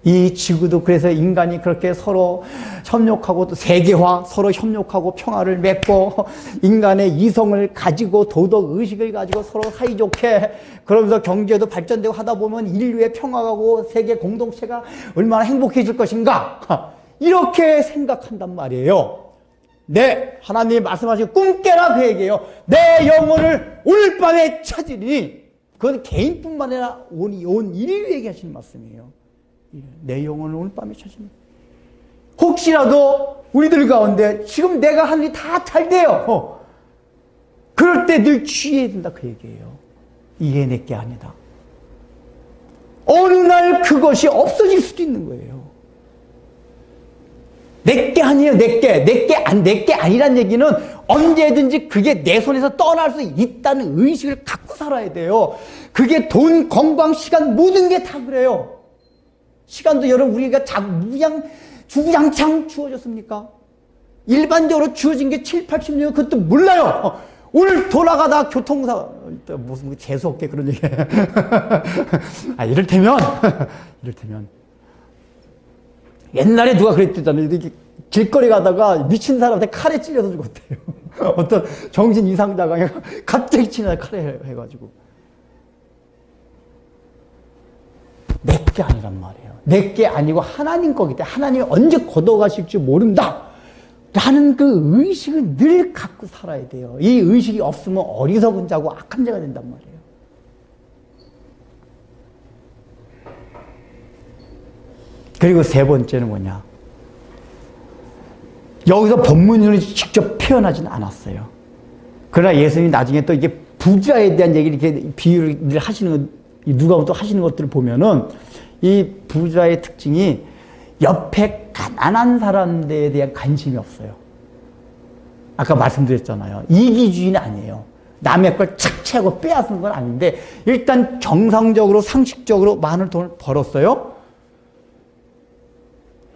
이 지구도 그래서 인간이 그렇게 서로 협력하고 또 세계화, 서로 협력하고 평화를 맺고 인간의 이성을 가지고 도덕 의식을 가지고 서로 사이좋게 그러면서 경제도 발전되고 하다 보면 인류의 평화하고 세계 공동체가 얼마나 행복해질 것인가 이렇게 생각한단 말이에요. 네, 하나님이 말씀하신 꿈 깨라 그 얘기예요. 내 영혼을 오늘 밤에 찾으니 그건 개인뿐만 아니라 온 인류에게 하시는 말씀이에요. 내 영혼을 오늘 밤에 찾으니 혹시라도 우리들 가운데 지금 내가 한 일이 다 잘 돼요. 그럴 때 늘 주의해야 된다 그 얘기예요. 이게 내게 아니다. 어느 날 그것이 없어질 수도 있는 거예요. 내게 아니에요. 내게 아니란 얘기는 언제든지 그게 내 손에서 떠날 수 있다는 의식을 갖고 살아야 돼요. 그게 돈, 건강, 시간 모든 게 다 그래요. 시간도 여러분 우리가 주구장창 주어졌습니까? 일반적으로 주어진 게 7, 80년 그것도 몰라요. 오늘 돌아가다 교통사고 무슨 재수없게 그런 얘기 이를테면 옛날에 누가 그랬잖아요. 이렇게 길거리 가다가 미친 사람한테 칼에 찔려서 죽었대요. 어떤 정신 이상자가 갑자기 치는 칼에 해가지고 내게 아니란 말이에요. 내게 아니고 하나님 거기 때문에 하나님이 언제 걷어가실지 모른다 라는 그 의식을 늘 갖고 살아야 돼요. 이 의식이 없으면 어리석은 자고 악한 자가 된단 말이에요. 그리고 세 번째는 뭐냐, 여기서 본문으로 직접 표현하지는 않았어요. 그러나 예수님이 나중에 또 이게 부자에 대한 얘기를 이렇게 비유를 하시는, 누가 또 하시는 것들을 보면은 이 부자의 특징이 옆에 가난한 사람들에 대한 관심이 없어요. 아까 말씀드렸잖아요. 이기주의는 아니에요. 남의 걸 착취하고 빼앗는 건 아닌데 일단 정상적으로 상식적으로 많은 돈을 벌었어요.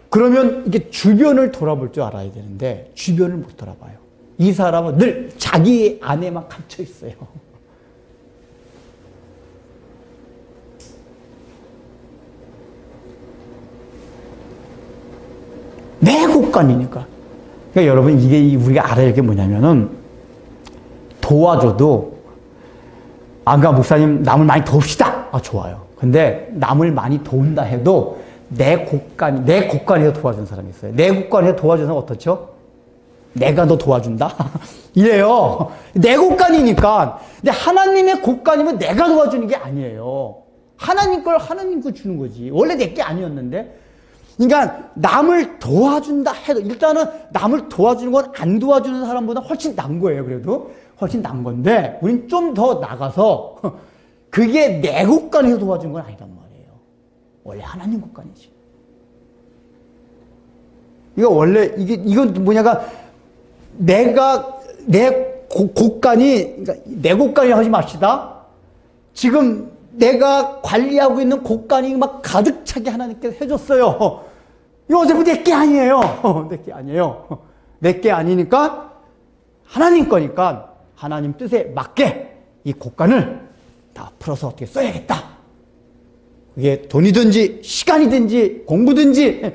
그러면 이게 주변을 돌아볼 줄 알아야 되는데 주변을 못 돌아봐요. 이 사람은 늘 자기 안에만 갇혀 있어요. 내국간이니까. 그러니까 여러분 이게 우리가 알아야 할 게 뭐냐면은 도와줘도 아까 목사님 남을 많이 도웁시다. 아, 좋아요. 근데 남을 많이 도운다 해도 내 곳간에서 도와준 사람이 있어요. 내 곳간에서 도와주는 사람 어떻죠? 내가 너 도와준다? 이래요. 내 곳간이니까. 근데 하나님의 곳간이면 내가 도와주는 게 아니에요. 하나님 걸 하나님 거 주는 거지. 원래 내 게 아니었는데. 그러니까 남을 도와준다 해도 일단은 남을 도와주는 건 안 도와주는 사람보다 훨씬 난 거예요. 그래도 훨씬 난 건데 우린 좀 더 나가서 그게 내 곳간에서 도와주는 건 아니란 말이에요. 원래 하나님 곳간이지. 이거 원래 이건 뭐냐가 내가 내 곳간이 그러니까 내 곳간이 하지 맙시다. 지금 내가 관리하고 있는 곳간이 막 가득 차게 하나님께서 해줬어요. 이거 어차피 내 게 아니에요. 내 게 아니에요. 내 게 아니니까 하나님 거니까 하나님 뜻에 맞게 이 곳간을 다 풀어서 어떻게 써야겠다. 그게 돈이든지 시간이든지 공부든지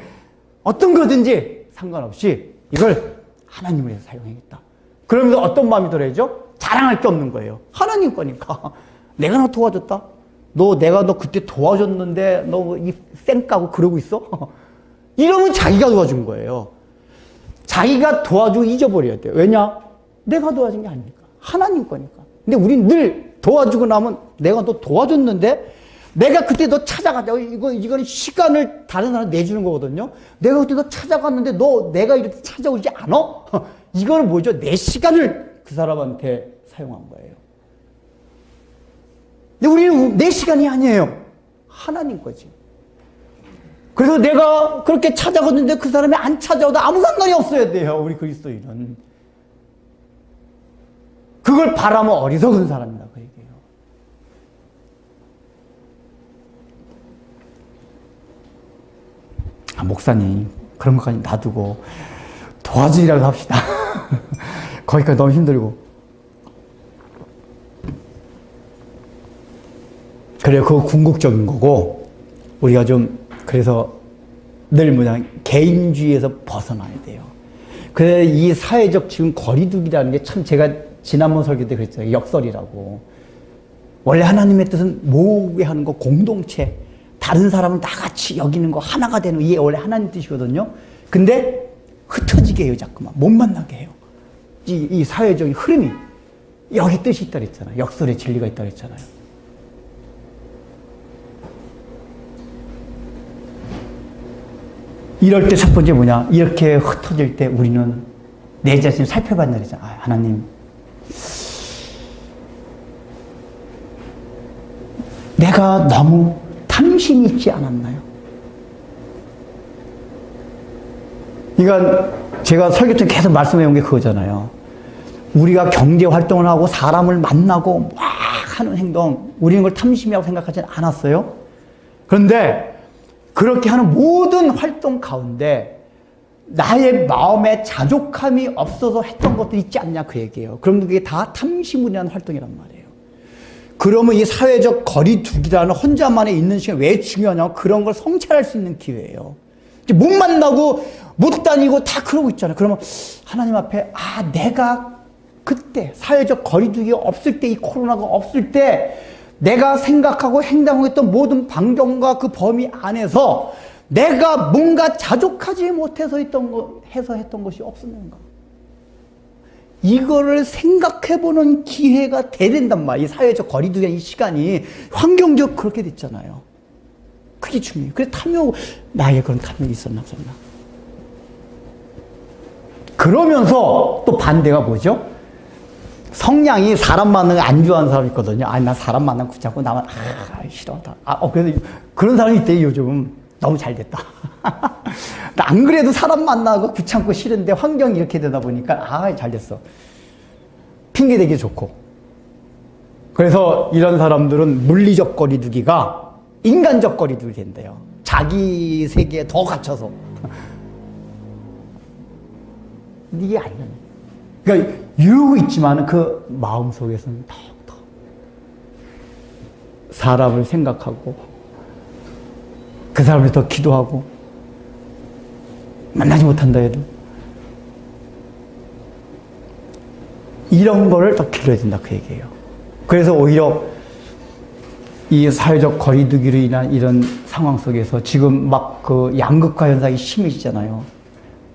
어떤 거든지 상관없이 이걸 하나님을 위해서 사용해야겠다. 그러면서 어떤 마음이 들어야죠? 자랑할 게 없는 거예요. 하나님 거니까. 내가 너 도와줬다. 내가 너 그때 도와줬는데 너 이 쌩 까고 그러고 있어? 이러면 자기가 도와준 거예요. 자기가 도와주고 잊어버려야 돼요. 왜냐? 내가 도와준 게 아니니까. 하나님 거니까. 근데 우린 늘 도와주고 나면 내가 너 도와줬는데 내가 그때 너 찾아가자. 이거는 시간을 다른 사람 내주는 거거든요. 내가 그때 너 찾아갔는데 내가 이렇게 찾아오지 않아? 이거는 뭐죠? 내 시간을 그 사람한테 사용한 거예요. 근데 우리는 내 시간이 아니에요. 하나님 거지. 그래서 내가 그렇게 찾아갔는데 그 사람이 안 찾아와도 아무 상관이 없어야 돼요. 우리 그리스도인은. 그걸 바라면 어리석은 사람이다. 그 얘기예요. 목사님 그런 것까지 놔두고 도와주기라도 합시다. 거기까지 너무 힘들고. 그래요. 그거 궁극적인 거고 우리가 좀 그래서 늘 개인주의에서 벗어나야 돼요. 그래 이 사회적 지금 거리두기라는 게 참 제가 지난번 설교 때 그랬잖아요. 역설이라고. 원래 하나님의 뜻은 모으게 하는 거 공동체. 다른 사람을 나같이 여기는 거 하나가 되는 이게 원래 하나님 뜻이거든요. 근데 흩어지게 해요. 자꾸만. 못 만나게 해요. 이 사회적인 흐름이 여기 뜻이 있다 그랬잖아요. 역설의 진리가 있다 그랬잖아요. 이럴 때 첫 번째 뭐냐? 이렇게 흩어질 때 우리는 내 자신을 살펴봐야 되잖아. 하나님, 내가 너무 탐심이 있지 않았나요? 그러니까 제가 설교 때 계속 말씀해온 게 그거잖아요. 우리가 경제 활동을 하고 사람을 만나고 막 하는 행동, 우리는 그걸 탐심이라고 생각하지는 않았어요. 그런데 그렇게 하는 모든 활동 가운데 나의 마음에 자족함이 없어서 했던 것들이 있지 않냐 그 얘기예요. 그럼 그게 다 탐심을 위한 활동이란 말이에요. 그러면 이 사회적 거리두기라는 혼자만에 있는 시간이 왜 중요하냐면 그런 걸 성찰할 수 있는 기회예요. 못 만나고 못 다니고 다 그러고 있잖아요. 그러면 하나님 앞에 내가 그때 사회적 거리두기가 없을 때 이 코로나가 없을 때 내가 생각하고 행동했던 모든 반경과 그 범위 안에서 내가 뭔가 자족하지 못해서 했던 것이 없었는가? 이거를 생각해보는 기회가 돼야 된단 말이에요. 이 사회적 거리두기 이 시간이 환경적 그렇게 됐잖아요. 그게 중요해요. 그래서 탐욕, 나에게 그런 탐욕이 있었나 없었나? 그러면서 또 반대가 뭐죠? 성향이 사람 만나는 거 안 좋아하는 사람이 있거든요. 나 사람 만나면 귀찮고 나만 싫어하다. 그래서 그런 사람이 있대요. 요즘 너무 잘 됐다. 안 그래도 사람 만나고 귀찮고 싫은데 환경이 이렇게 되다 보니까 잘 됐어. 핑계 대기 좋고. 그래서 이런 사람들은 물리적 거리두기가 인간적 거리두기 된대요. 자기 세계에 더 갇혀서. 이게 아니야. 그러니까 이러고 있지만 그 마음속에서는 더욱더 사람을 생각하고 그 사람을 더 기도하고 만나지 못한다 해도 이런 거를 더 길러야 된다 그 얘기예요. 그래서 오히려 이 사회적 거리두기로 인한 이런 상황 속에서 지금 막 그 양극화 현상이 심해지잖아요.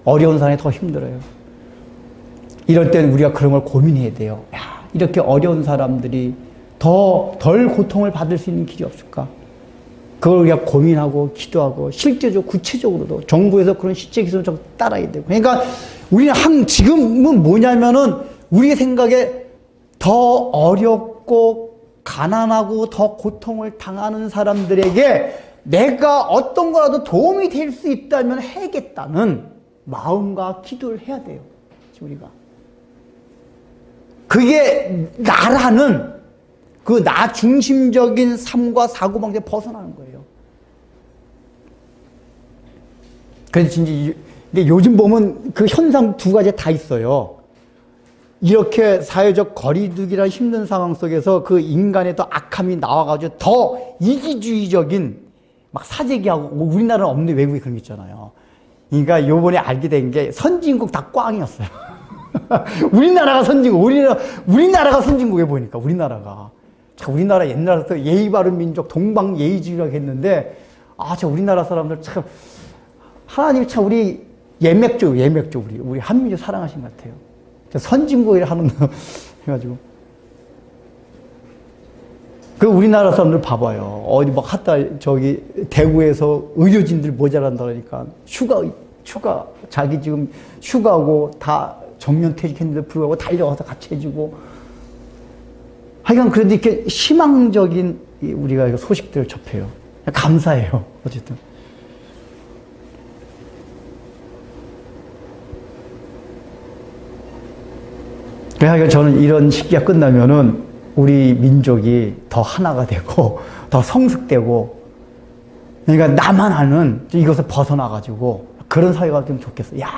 어려운 사람이 더 힘들어요. 이럴 때는 우리가 그런 걸 고민해야 돼요. 야, 이렇게 어려운 사람들이 덜 고통을 받을 수 있는 길이 없을까? 그걸 우리가 고민하고 기도하고 실제적으로 구체적으로도 정부에서 그런 실제 기술을 좀 따라야 되고. 그러니까 우리는 지금은 뭐냐면은 우리 생각에 더 어렵고 가난하고 더 고통을 당하는 사람들에게 내가 어떤 거라도 도움이 될 수 있다면 해야겠다는 마음과 기도를 해야 돼요. 우리가. 그게 나라는 그 나 중심적인 삶과 사고방식에 벗어나는 거예요. 그래서 진짜 요즘 보면 그 현상 두 가지 다 있어요. 이렇게 사회적 거리두기란 힘든 상황 속에서 그 인간의 또 악함이 나와가지고 더 이기주의적인 막 사재기하고 우리나라는 없는 외국에 그런 게 있잖아요. 그러니까 요번에 알게 된 게 선진국 다 꽝이었어요. 우리나라가 선진국, 우리나라가 선진국에 보니까 우리나라가. 참 우리나라 옛날부터 예의 바른 민족, 동방 예의주의라고 했는데 참 우리나라 사람들 참 하나님이 참 우리 예맥주 우리 한민족 사랑하신 것 같아요. 선진국에 하는 해가지고 그 우리나라 사람들 봐봐요. 어디 막 저기 대구에서 의료진들 모자란다 그러니까 휴가 자기 지금 휴가고 다 정년퇴직했는데 불구하고 달려가서 같이 해주고 하여간 그래도 이렇게 희망적인 우리가 소식들을 접해요. 감사해요. 어쨌든. 그래서 저는 이런 시기가 끝나면은 우리 민족이 더 하나가 되고 더 성숙되고 그러니까 나만 아는 이것을 벗어나가지고 그런 사회가 좀 좋겠어요. 야,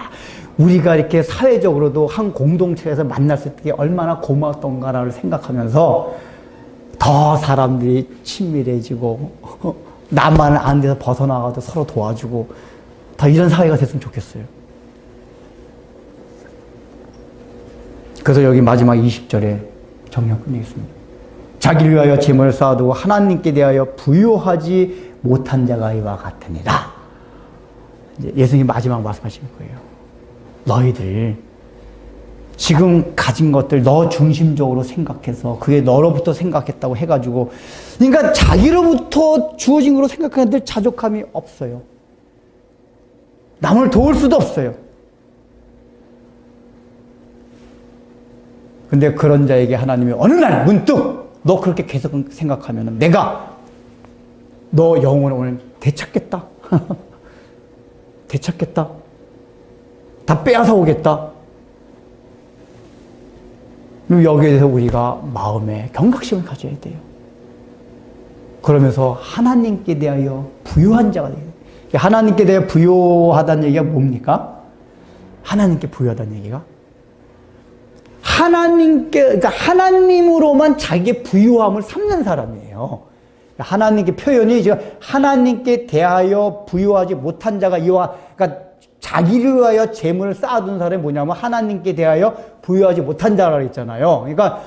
우리가 이렇게 사회적으로도 한 공동체에서 만났을 때 얼마나 고마웠던가를 생각하면서 더 사람들이 친밀해지고 나만 아는 데서 벗어나가도 서로 도와주고 더 이런 사회가 됐으면 좋겠어요. 그래서 여기 마지막 20절에 정리하고 끝내겠습니다. 자기를 위하여 재물을 쌓아두고 하나님께 대하여 부요하지 못한 자가 이와 같으니라. 예수님 마지막 말씀하시는 거예요. 너희들 지금 가진 것들 너 중심적으로 생각해서 그게 너로부터 생각했다고 해가지고 그러니까 자기로부터 주어진 거로 생각하는 데 자족함이 없어요. 남을 도울 수도 없어요. 근데 그런 자에게 하나님이 어느 날 문득 너 그렇게 계속 생각하면 내가 너 영혼을 오늘 되찾겠다. 되찾겠다. 다 빼앗아 오겠다. 여기에 대해서 우리가 마음에 경각심을 가져야 돼요. 그러면서 하나님께 대하여 부요한 자가 돼요. 하나님께 대하여 부요하다는 얘기가 뭡니까? 하나님께 부요하다는 얘기가? 그러니까 하나님으로만 자기의 부유함을 삼는 사람이에요. 하나님께 표현이 지금 하나님께 대하여 부유하지 못한 자가 그러니까 자기를 위하여 재물을 쌓아둔 사람이 뭐냐면 하나님께 대하여 부유하지 못한 자라고 했잖아요. 그러니까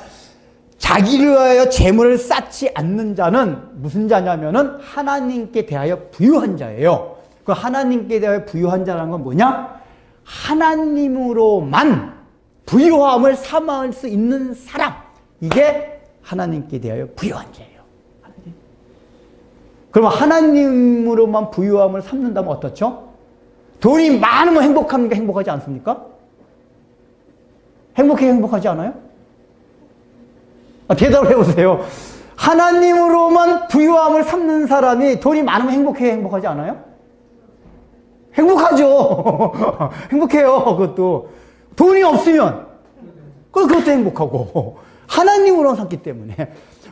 자기를 위하여 재물을 쌓지 않는 자는 무슨 자냐면은 하나님께 대하여 부유한 자예요. 그 하나님께 대하여 부유한 자라는 건 뭐냐? 하나님으로만 부유함을 삼을 수 있는 사람. 이게 하나님께 대하여 부유한 자예요. 그러면 하나님으로만 부유함을 삼는다면 어떻죠? 돈이 많으면 행복합니까? 행복하지 않습니까? 행복하지 않아요? 대답을 해보세요. 하나님으로만 부유함을 삼는 사람이 돈이 많으면 행복하지 않아요? 행복하죠. 행복해요. 그것도. 돈이 없으면 그것도 행복하고 하나님으로만 삼기 때문에.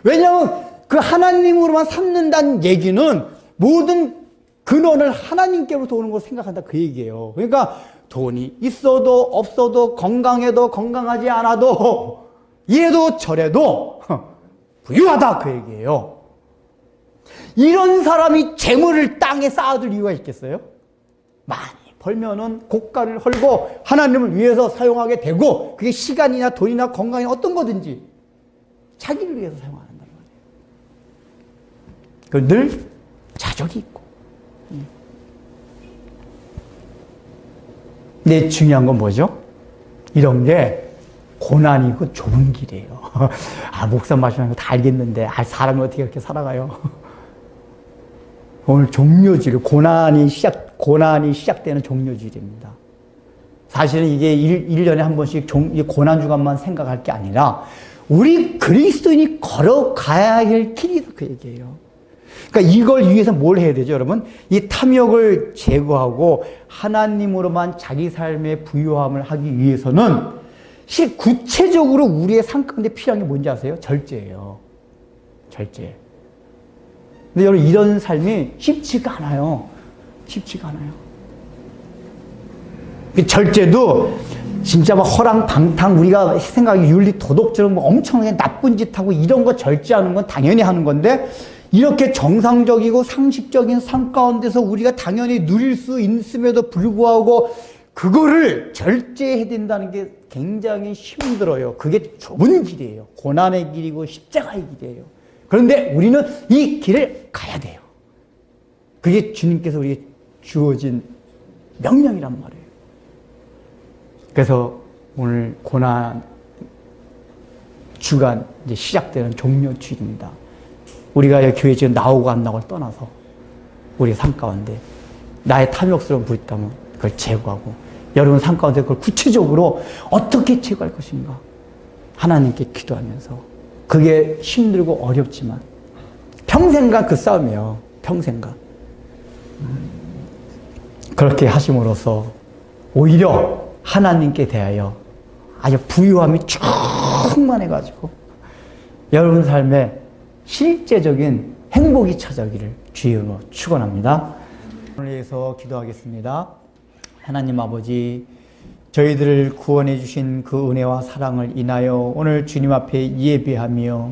왜냐하면 그 하나님으로만 삼는다는 얘기는 모든 근원을 하나님께로부터 오는 걸 생각한다 그 얘기예요. 그러니까 돈이 있어도 없어도 건강해도 건강하지 않아도 이래도 저래도 부유하다 그 얘기예요. 이런 사람이 재물을 땅에 쌓아둘 이유가 있겠어요? 많이 벌면은 고가를 헐고 하나님을 위해서 사용하게 되고, 그게 시간이나 돈이나 건강이나 어떤 거든지 자기를 위해서 사용한다는 거예요. 늘 자족이 있고. 근데 중요한 건 뭐죠? 이런 게 고난이고 좁은 길이에요. 목사 말씀하는 거 다 알겠는데, 사람이 어떻게 그렇게 살아가요? 오늘 종료질, 고난이 시작되는 종료질입니다. 사실은 이게 1년에 한 번씩 고난 주간만 생각할 게 아니라, 우리 그리스도인이 걸어가야 할 길이다, 그 얘기예요. 그러니까 이걸 위해서 뭘 해야 되죠, 여러분? 이 탐욕을 제거하고 하나님으로만 자기 삶의 부유함을 하기 위해서는 구체적으로 우리의 삶 가운데 필요한 게 뭔지 아세요? 절제예요. 절제. 근데 여러분, 이런 삶이 쉽지가 않아요. 쉽지가 않아요. 절제도 진짜 막 허랑방탕, 우리가 생각하기 윤리 도덕처럼 엄청나게 나쁜 짓 하고 이런 거 절제하는 건 당연히 하는 건데, 이렇게 정상적이고 상식적인 삶 가운데서 우리가 당연히 누릴 수 있음에도 불구하고 그거를 절제해야 된다는 게 굉장히 힘들어요. 그게 좁은 길이에요. 고난의 길이고 십자가의 길이에요. 그런데 우리는 이 길을 가야 돼요. 그게 주님께서 우리에게 주어진 명령이란 말이에요. 그래서 오늘 고난 주간 이제 시작되는 종료주일입니다. 우리가 교회 지금 나오고 안 나오고를 떠나서 우리의 삶 가운데 나의 탐욕스러운 불이 있다면 그걸 제거하고, 여러분 삶 가운데 그걸 구체적으로 어떻게 제거할 것인가 하나님께 기도하면서, 그게 힘들고 어렵지만 평생간 그 싸움이에요. 평생간. 그렇게 하심으로써 오히려 하나님께 대하여 아주 부유함이 충만해가지고 여러분 삶에 실제적인 행복이 찾아오기를 주의로 축원합니다. 오늘 위해서 기도하겠습니다. 하나님 아버지, 저희들을 구원해 주신 그 은혜와 사랑을 인하여 오늘 주님 앞에 예배하며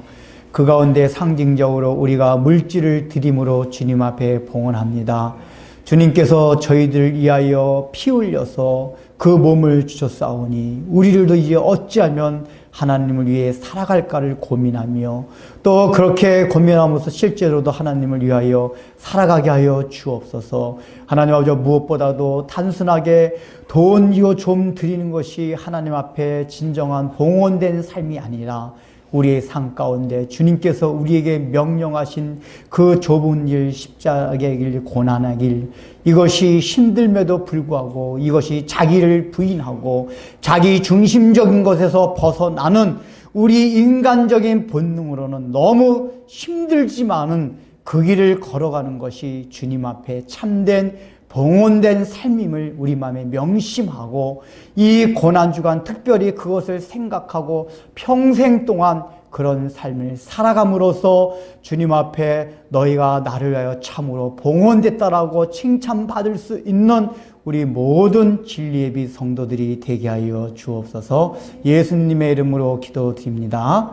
그 가운데 상징적으로 우리가 물질을 드림으로 주님 앞에 봉헌합니다. 주님께서 저희들을 위하여 피 흘려서 그 몸을 주셨사오니 우리들도 이제 어찌하면 하나님을 위해 살아갈까를 고민하며, 또 그렇게 고민하면서 실제로도 하나님을 위하여 살아가게 하여 주옵소서. 하나님 아버지, 무엇보다도 단순하게 돈이고 좀 드리는 것이 하나님 앞에 진정한 봉헌된 삶이 아니라, 우리의 삶 가운데 주님께서 우리에게 명령하신 그 좁은 길, 십자가의 길, 고난의 길, 이것이 힘들매도 불구하고 이것이 자기를 부인하고 자기 중심적인 것에서 벗어나는 우리 인간적인 본능으로는 너무 힘들지만은 그 길을 걸어가는 것이 주님 앞에 참된 봉헌된 삶임을 우리 마음에 명심하고, 이 고난주간 특별히 그것을 생각하고 평생 동안 그런 삶을 살아감으로써 주님 앞에 너희가 나를 위하여 참으로 봉헌됐다라고 칭찬받을 수 있는 우리 모든 진리의 빛 성도들이 되게 하여 주옵소서. 예수님의 이름으로 기도드립니다.